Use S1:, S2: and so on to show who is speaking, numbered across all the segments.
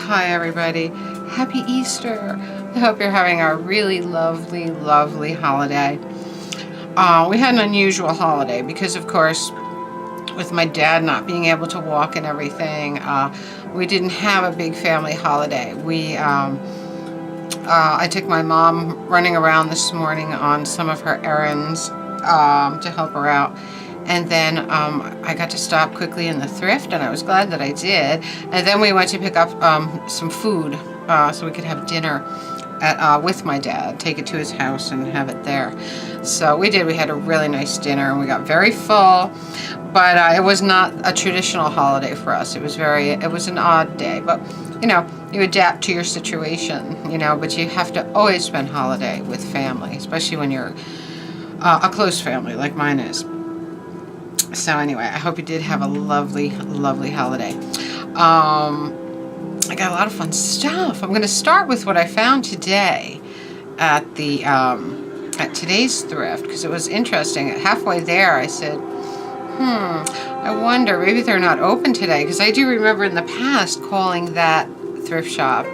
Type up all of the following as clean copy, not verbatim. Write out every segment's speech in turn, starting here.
S1: Hi everybody, happy Easter. I hope you're having a really lovely, lovely holiday. We had an unusual holiday because, of course, with my dad not being able to walk and everything, we didn't have a big family holiday. I took my mom running around this morning on some of her errands to help her out. And then I got to stop quickly in the thrift, and I was glad that I did. And then we went to pick up some food so we could have dinner with my dad, take it to his house and have it there. So we did. We had a really nice dinner, and we got very full. But it was not a traditional holiday for us. It was an odd day. But, you know, you adapt to your situation, you know, but you have to always spend holiday with family, especially when you're a close family like mine is. So anyway, I hope you did have a lovely, lovely holiday. I got a lot of fun stuff. I'm going to start with what I found today at today's thrift, because it was interesting. Halfway there, I said, I wonder, maybe they're not open today, because I do remember in the past calling that thrift shop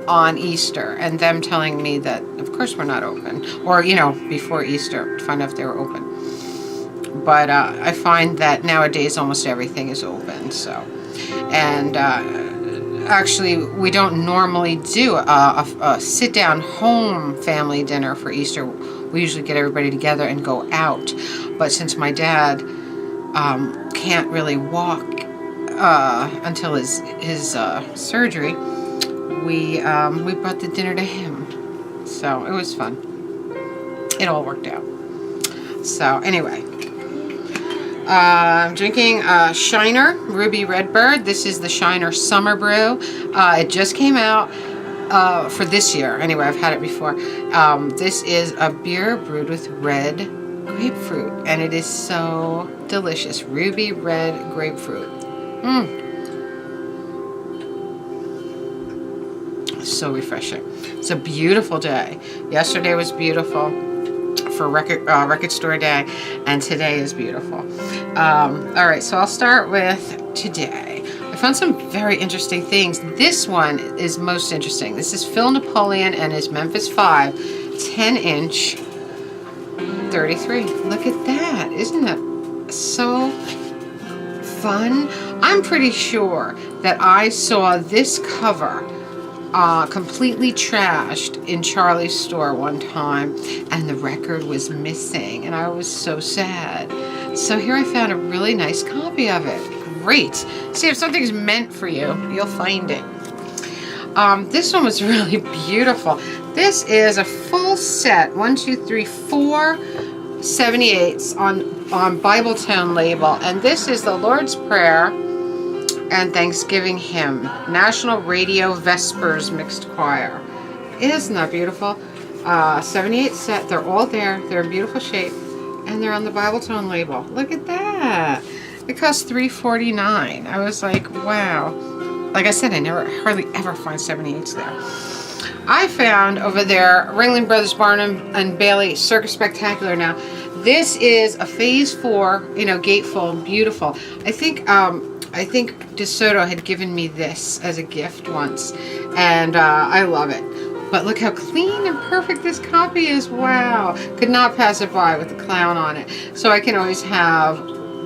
S1: on Easter and them telling me that, of course, we're not open, or, you know, before Easter to find out if they were open. But I find that nowadays almost everything is open. So, and actually, we don't normally do a sit-down home family dinner for Easter. We usually get everybody together and go out. But since my dad can't really walk until his surgery, we brought the dinner to him. So it was fun. It all worked out. So anyway. I'm drinking Shiner Ruby Redbird. This is the Shiner Summer Brew. It just came out for this year. Anyway, I've had it before. This is a beer brewed with red grapefruit, and it is so delicious. Ruby red grapefruit. So refreshing. It's a beautiful day. Yesterday was beautiful for record store day, and today is beautiful. All right, so I'll start with today. I found some very interesting things. This one is most interesting. This is Phil Napoleon and his Memphis 5 10-inch 33. Look at that. Isn't that so fun? I'm pretty sure that I saw this cover completely trashed in Charlie's store one time, and the record was missing, and I was so sad. So here I found a really nice copy of it. Great. See, if something's meant for you, you'll find it. This one was really beautiful. This is a full set, 4 78s on Bible Tone label, and this is the Lord's Prayer and Thanksgiving Hymn, National Radio Vespers Mixed Choir. Isn't that beautiful? 78 set. They're all there. They're in beautiful shape, and they're on the Bible Tone label. Look at that. It cost $3.49. I was like, wow. Like I said, I hardly ever find 78s there. I found over there Ringling Brothers Barnum and Bailey Circus Spectacular. Now, this is a Phase 4, you know, gatefold, beautiful. I think DeSoto had given me this as a gift once, and I love it. But look how clean and perfect this copy is. Wow. Could not pass it by with the clown on it. So I can always have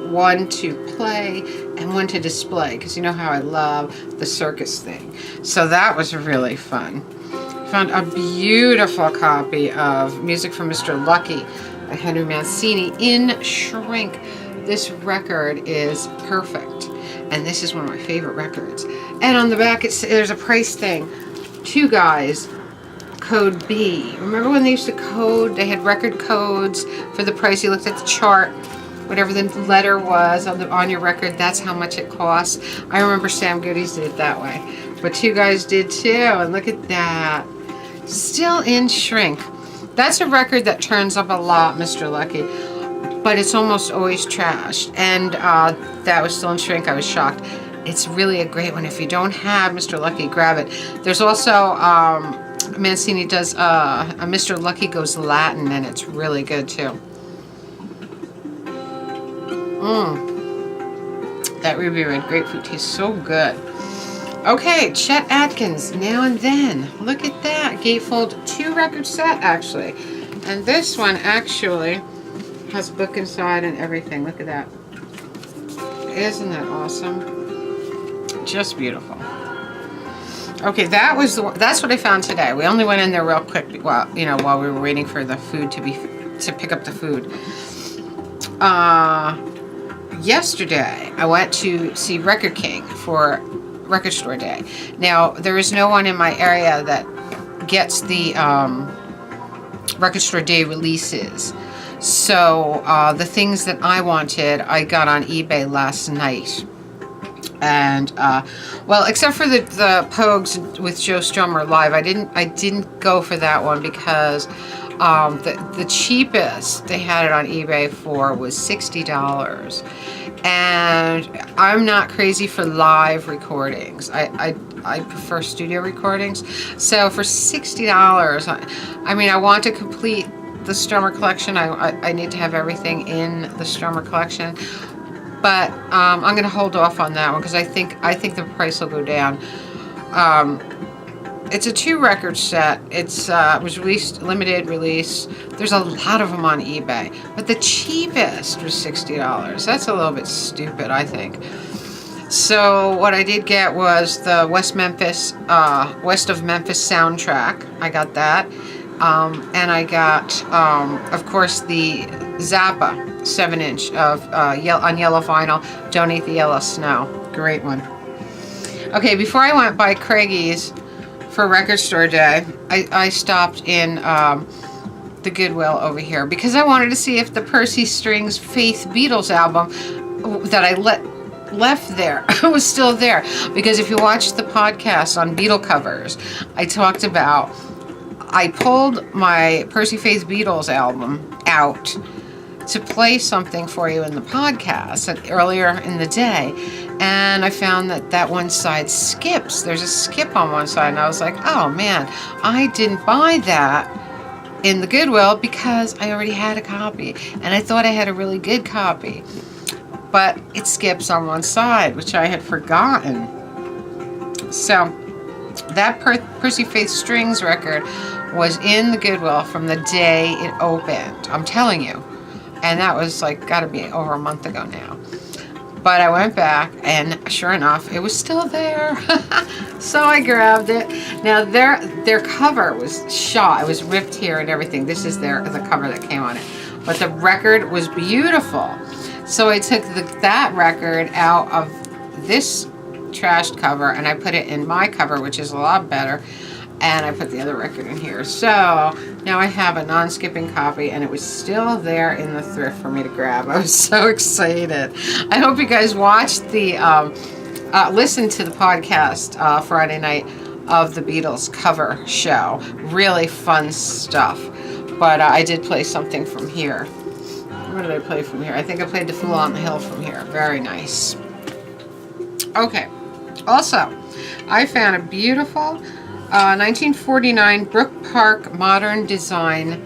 S1: one to play and one to display, because you know how I love the circus thing. So that was really fun. Found a beautiful copy of Music from Mr. Lucky by Henry Mancini in shrink. This record is perfect, and this is one of my favorite records. And on the back, there's a price thing. 2 Guys, code B. Remember when they used to code? They had record codes for the price. You looked at the chart, whatever the letter was on your record, that's how much it costs. I remember Sam Goodies did it that way, but 2 Guys did too. And look at that, still in shrink. That's a record that turns up a lot, Mr. Lucky, but it's almost always trashed. And that was still in shrink. I was shocked. It's really a great one. If you don't have Mr. Lucky, grab it. There's also Mancini does a Mr. Lucky Goes Latin, and it's really good too. That ruby red grapefruit tastes so good. Okay, Chet Atkins, Now and Then. Look at that. Gatefold 2 record set, actually. And this one actually has a book inside and everything. Look at that. Isn't that awesome? Just beautiful. Okay, that's what I found today. We only went in there real quick while we were waiting for the food to pick up the food. Yesterday I went to see Record King for Record Store Day. Now, there is no one in my area that gets the Record Store Day releases. So the things that I wanted, I got on eBay last night. And well, except for the Pogues with Joe Strummer live, I didn't go for that one because the cheapest they had it on eBay for was $60. And I'm not crazy for live recordings. I prefer studio recordings. So for $60, I mean, I want to complete the Strummer collection. I need to have everything in the Strummer collection. But I'm going to hold off on that one because I think the price will go down. It's a 2-record set. It was released, limited release. There's a lot of them on eBay. But the cheapest was $60. That's a little bit stupid, I think. So what I did get was the West of Memphis soundtrack. I got that. And I got, of course, the Zappa 7-inch on yellow vinyl, Don't Eat the Yellow Snow. Great one. Okay, before I went by Craigie's for Record Store Day, I stopped in the Goodwill over here because I wanted to see if the Percy Strings Faith Beatles album that I left there was still there. Because if you watch the podcast on Beatle covers, I talked about I pulled my Percy Faith Beatles album out to play something for you in the podcast earlier in the day, and I found that one side skips. There's a skip on one side, and I was like, oh man, I didn't buy that in the Goodwill because I already had a copy, and I thought I had a really good copy, but it skips on one side, which I had forgotten. So that Percy Faith Strings record was in the Goodwill from the day it opened. I'm telling you. And that was like got to be over a month ago now. But I went back and sure enough, it was still there. So I grabbed it. Now their cover was shot. It was ripped here and everything. This is the cover that came on it. But the record was beautiful. So I took that record out of this trashed cover and I put it in my cover, which is a lot better. And I put the other record in here. So now I have a non-skipping copy, and it was still there in the thrift for me to grab. I was so excited. I hope you guys watched listened to the podcast Friday night of the Beatles cover show. Really fun stuff. But I did play something from here. What did I play from here? I think I played The Fool on the Hill from here. Very nice. Okay. Also, I found a beautiful 1949 Brook Park modern design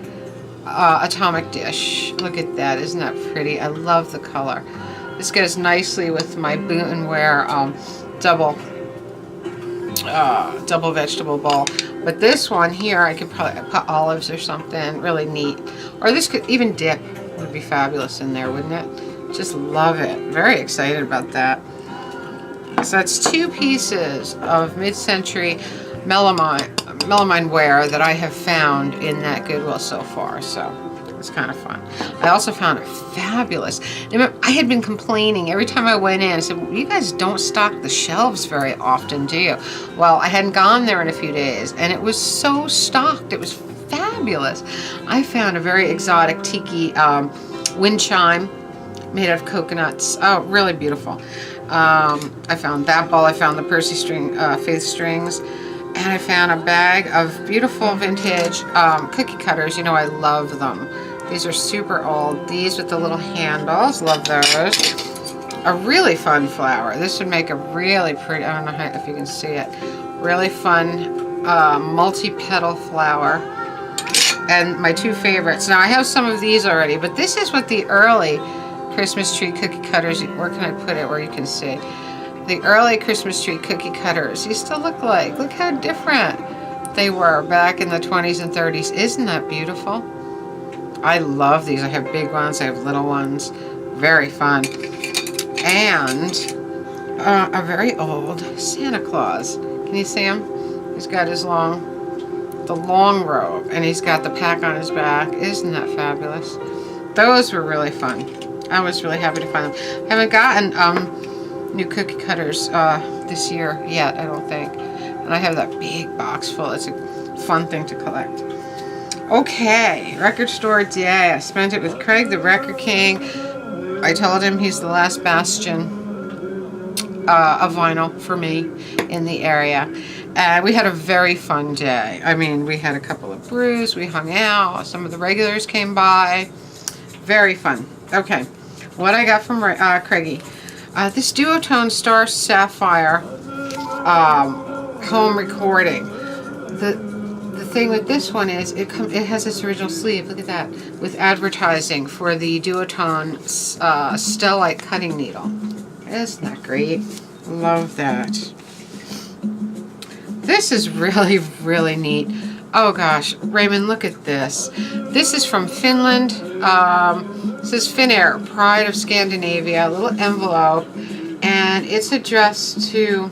S1: atomic dish. Look at that. Isn't that pretty? I love the color. This goes nicely with my Boot and Wear double vegetable bowl. But this one here, I could probably put olives or something. Really neat. Or this could even dip. Would be fabulous in there, wouldn't it? Just love it. Very excited about that. So that's 2 pieces of mid-century melamine ware that I have found in that Goodwill so far, so it's kind of fun. I also found it fabulous. I had been complaining every time I went in. I said, well, you guys don't stock the shelves very often, do you? Well, I hadn't gone there in a few days, and it was so stocked. It was fabulous. I found a very exotic tiki wind chime made out of coconuts. Oh, really beautiful. I found that ball. I found the Percy Faith Strings. And I found a bag of beautiful vintage cookie cutters. You know, I love them. These are super old. These with the little handles. Love those. A really fun flower. This would make a really pretty, I don't know if you can see it, really fun multi-petal flower. And my 2 favorites. Now, I have some of these already, but this is what the early Christmas tree cookie cutters, where can I put it where you can see? The early Christmas tree cookie cutters used to look like. Look how different they were back in the 20s and 30s. Isn't that beautiful? I love these. I have big ones. I have little ones. Very fun. And a very old Santa Claus. Can you see him? He's got his the long robe, and he's got the pack on his back. Isn't that fabulous? Those were really fun. I was really happy to find them. I haven't gotten new cookie cutters this year yet, I don't think. And I have that big box full. It's a fun thing to collect. Okay, record store day. I spent it with Craig, the Record King. I told him he's the last bastion of vinyl for me in the area. And we had a very fun day. I mean, we had a couple of brews, we hung out, some of the regulars came by. Very fun. Okay, what I got from Craigie. This Duotone Star Sapphire home recording. The thing with this one is it has this original sleeve, look at that, with advertising for the Duotone Stellite cutting needle. Isn't that great? Love that. This is really, really neat. Oh gosh, Raymond, look at this. This is from Finland. This is Finnair, Pride of Scandinavia, a little envelope, and it's addressed to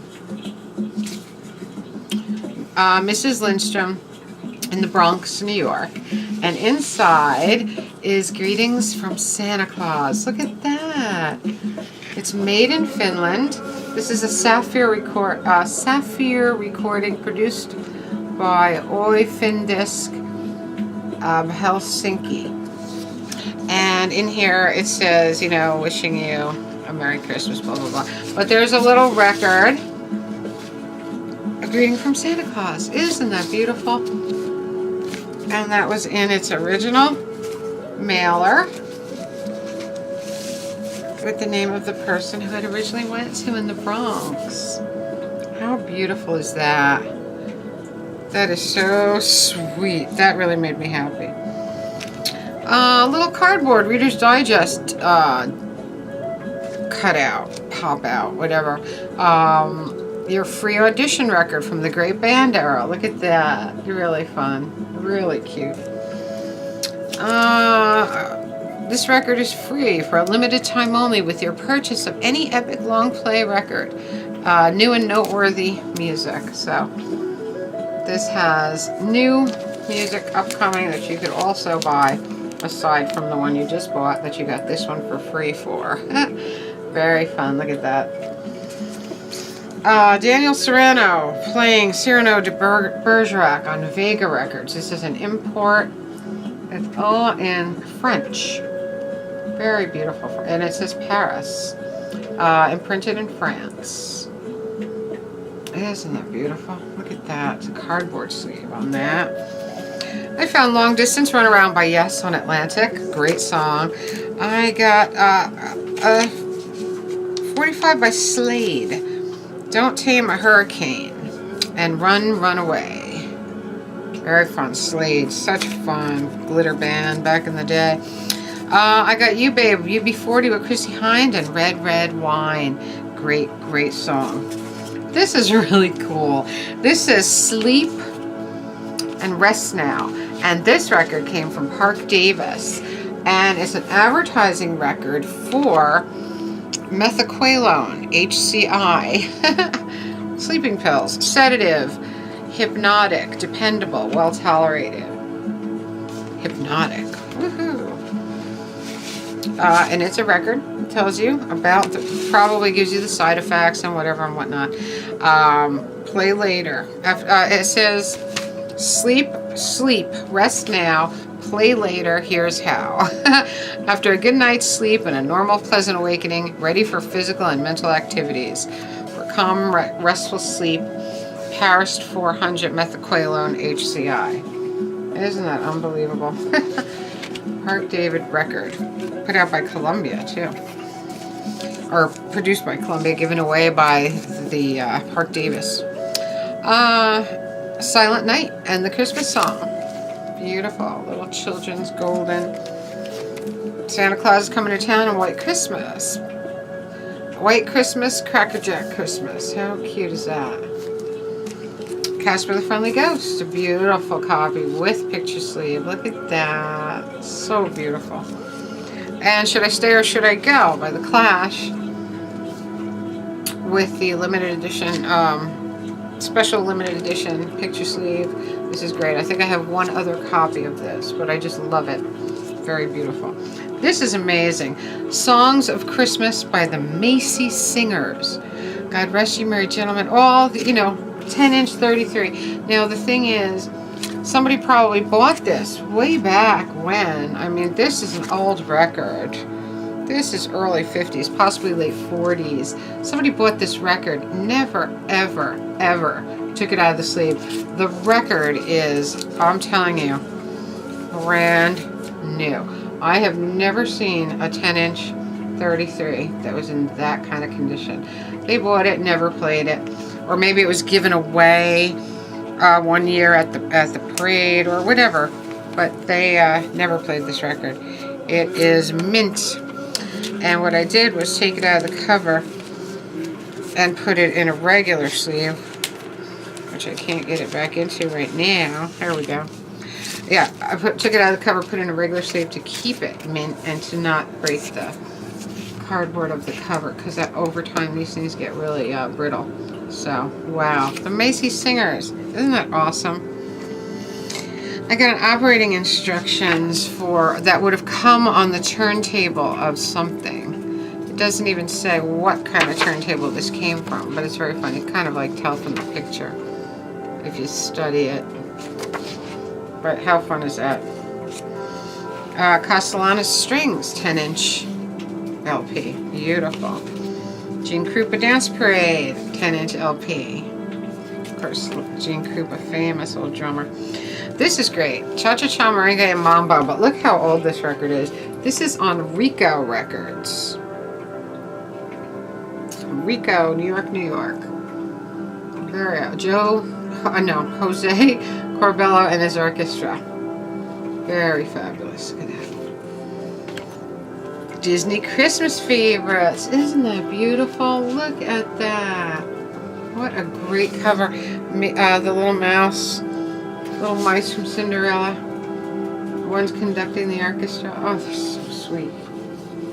S1: Mrs. Lindstrom in the Bronx, New York. And inside is greetings from Santa Claus. Look at that. It's made in Finland. This is a sapphire recording produced by Oi Findisk Helsinki. And in here it says, you know, wishing you a Merry Christmas, blah, blah, blah. But there's a little record. A greeting from Santa Claus. Isn't that beautiful? And that was in its original mailer with the name of the person who had originally went to in the Bronx. How beautiful is that? That is so sweet. That really made me happy. Little cardboard, Reader's Digest cutout, pop out, whatever. Your free audition record from the Great Band era. Look at that. Really fun. Really cute. This record is free for a limited time only with your purchase of any Epic Long Play record. New and noteworthy music. So this has new music upcoming that you could also buy aside from the one you just bought that you got this one for free for. Very fun. Look at that. Daniel Serrano playing Cyrano de Bergerac on Vega Records. This is an import. It's all in French. Very beautiful. And it says Paris. Imprinted in France. Isn't that beautiful? Look at that. It's a cardboard sleeve on that. I found Long Distance Runaround by Yes on Atlantic. Great song. I got 45 by Slade. Don't Tame a Hurricane. And Run Away. Very fun. Slade. Such fun. Glitter band back in the day. I got You Babe, UB40 with Chrissie Hynde and Red Red Wine. Great, great song. This is really cool. This says Sleep and Rest Now. And this record came from Park Davis. And it's an advertising record for methaqualone, HCI. Sleeping pills. Sedative. Hypnotic. Dependable. Well tolerated. Hypnotic. Woohoo. And it's a record. It tells you about, probably gives you the side effects and whatever and whatnot. Play later. It says, sleep, rest now, play later, here's how. After a good night's sleep and a normal pleasant awakening, ready for physical and mental activities. For calm, restful sleep, Paris 400 methaqualone HCI. Isn't that unbelievable? Park David record. Put out by Columbia, too. Or produced by Columbia, given away by the Park Davis. Silent Night and the Christmas Song. Beautiful. Little children's golden. Santa Claus is Coming to Town and White Christmas. White Christmas, Cracker Jack Christmas. How cute is that? Casper the Friendly Ghost, a beautiful copy with picture sleeve. Look at that. So beautiful. And Should I Stay or Should I Go by The Clash with the limited edition, special limited edition picture sleeve. This is great. I think I have one other copy of this, but I just love it. Very beautiful. This is amazing. Songs of Christmas by the Macy Singers. God rest you, merry gentlemen. All the, 10-inch 33. Now the thing is, somebody probably bought this way back when. I mean, this is an old record. This is early 50s, possibly late 40s. Somebody bought this record, never, ever, ever took it out of the sleeve. The record is, I'm telling you, brand new. I have never seen a 10-inch 33 that was in that kind of condition. They bought it, never played it. Or maybe it was given away one year at the parade or whatever. But they never played this record. It is mint. And what I did was take it out of the cover and put it in a regular sleeve, which I can't get it back into right now. There we go. Yeah, I took it out of the cover, put it in a regular sleeve to keep it mint and to not break the cardboard of the cover, because over time these things get really brittle. So, wow. The Macy Singers. Isn't that awesome? I got operating instructions that would have come on the turntable of something. It doesn't even say what kind of turntable this came from, but it's very funny. You kind of like tell from the picture if you study it. But how fun is that? Castellanos Strings 10-inch LP. Beautiful. Gene Krupa Dance Parade 10-inch LP. Of course, Gene Krupa, famous old drummer. This is great. Cha-Cha-Cha, Merengue, and Mambo. But look how old this record is. This is on Rico Records. Rico, New York, New York. Very Jose Corbello and his orchestra. Very fabulous. Look at that. Disney Christmas Favorites. Isn't that beautiful? Look at that. What a great cover. The little mouse. Little mice from Cinderella. One's conducting the orchestra. Oh, they're so sweet.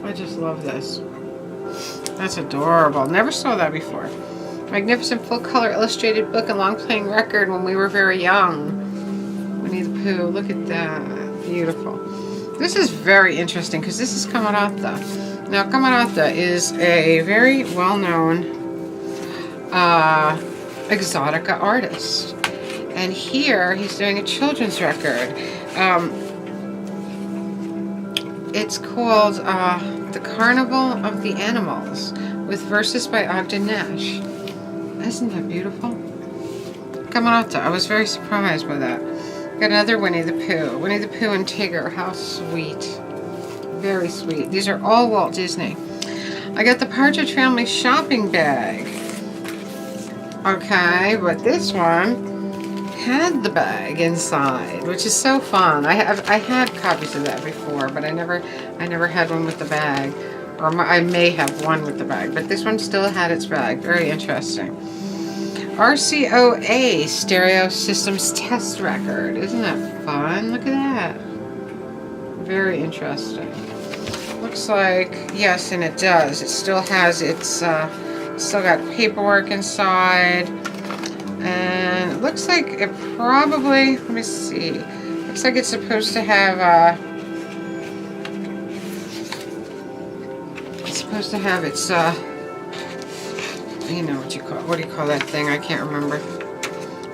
S1: I just love this. That's adorable. Never saw that before. Magnificent full-color illustrated book and long-playing record when we were very young. Winnie the Pooh. Look at that. Beautiful. This is very interesting because this is Camarata. Now, Camarata is a very well-known exotica artist. And here, he's doing a children's record. It's called The Carnival of the Animals, with verses by Ogden Nash. Isn't that beautiful? Camarata. I was very surprised by that. Got another Winnie the Pooh. Winnie the Pooh and Tigger. How sweet. Very sweet. These are all Walt Disney. I got the Partridge Family shopping bag. Okay, but this one had the bag inside, which is so fun. I had copies of that before, but I never had one with the bag, or I may have one with the bag, but this one still had its bag. Very interesting. RCOA Stereo Systems Test Record. Isn't that fun? Look at that. Very interesting. Looks like, yes, and it does. It still has its still got paperwork inside. And it looks like it probably, let me see, looks like it's supposed to have its, you know what do you call that thing? I can't remember.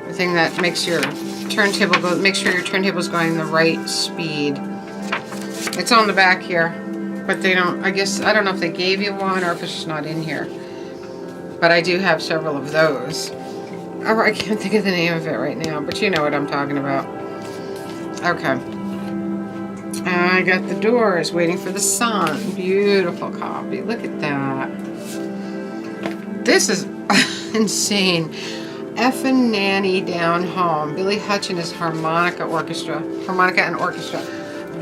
S1: The thing that makes your turntable go, make sure your turntable's going the right speed. It's on the back here, but they don't, I don't know if they gave you one or if it's just not in here. But I do have several of those. Oh, I can't think of the name of it right now, but you know what I'm talking about. Okay. I got The Doors, Waiting for the Sun. Beautiful copy. Look at that. This is insane. Effin' Nanny Down Home. Billy Hutch and his harmonica and orchestra.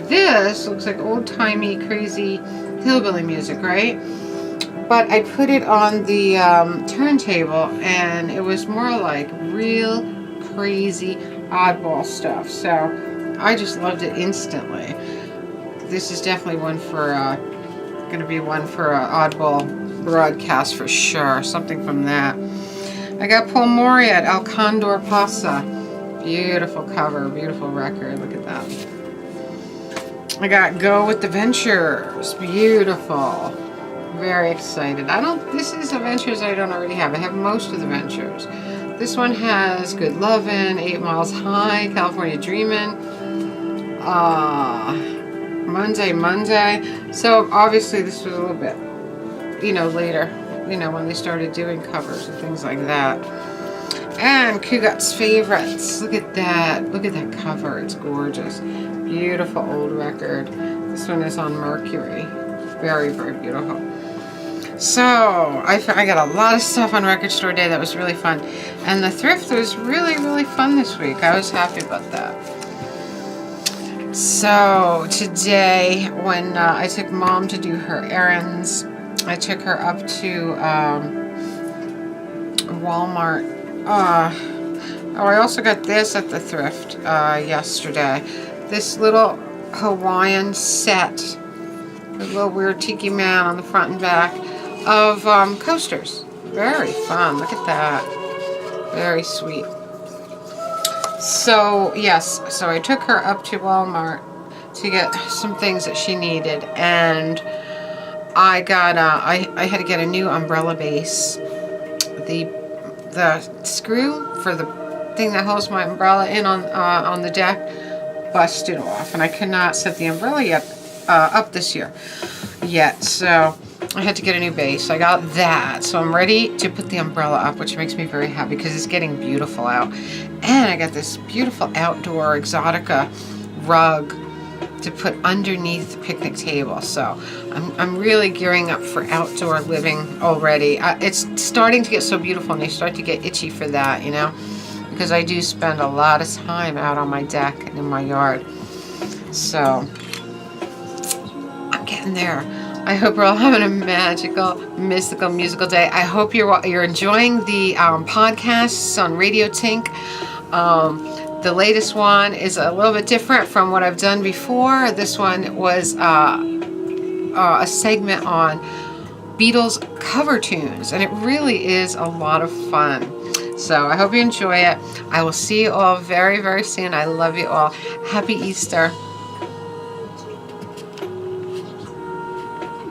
S1: This looks like old-timey, crazy hillbilly music, right? but I put it on the turntable, and it was more like real crazy oddball stuff. So I just loved it instantly. This is definitely one for going to be one for an oddball broadcast for sure. Something from that. I got Paul Moria at El Condor Pasa. Beautiful cover, beautiful record. Look at that. I got Go with the Ventures. Beautiful. Very excited. This is the Ventures I don't already have. I have most of the Ventures. This one has Good Lovin', 8 Miles High, California Dreamin', Monday. So obviously this was a little bit, later, when they started doing covers and things like that. And Kugat's Favorites. Look at that. Look at that cover. It's gorgeous. Beautiful old record. This one is on Mercury. Very, very beautiful. So I got a lot of stuff on Record Store Day that was really fun. And the thrift was really, really fun this week. I was happy about that. So today, when I took Mom to do her errands, I took her up to Walmart. I also got this at the thrift yesterday. This little Hawaiian set with a little weird tiki man on the front and back of coasters. Very fun. Look at that. Very sweet. So, yes. So I took her up to Walmart to get some things that she needed. And I got, I had to get a new umbrella base. The screw for the thing that holds my umbrella in on the deck busted off, and I could not set the umbrella up this year yet, so I had to get a new base. I got that, so I'm ready to put the umbrella up, which makes me very happy because it's getting beautiful out. And I got this beautiful outdoor Exotica rug to put underneath the picnic table. So I'm really gearing up for outdoor living already. It's starting to get so beautiful, and I start to get itchy for that, because I do spend a lot of time out on my deck and in my yard. So I'm getting there. I hope we're all having a magical, mystical, musical day. I hope you're enjoying the podcasts on Radio Tink. The latest one is a little bit different from what I've done before. This one was a segment on Beatles cover tunes, and it really is a lot of fun. So I hope you enjoy it. I will see you all very, very soon. I love you all. Happy Easter.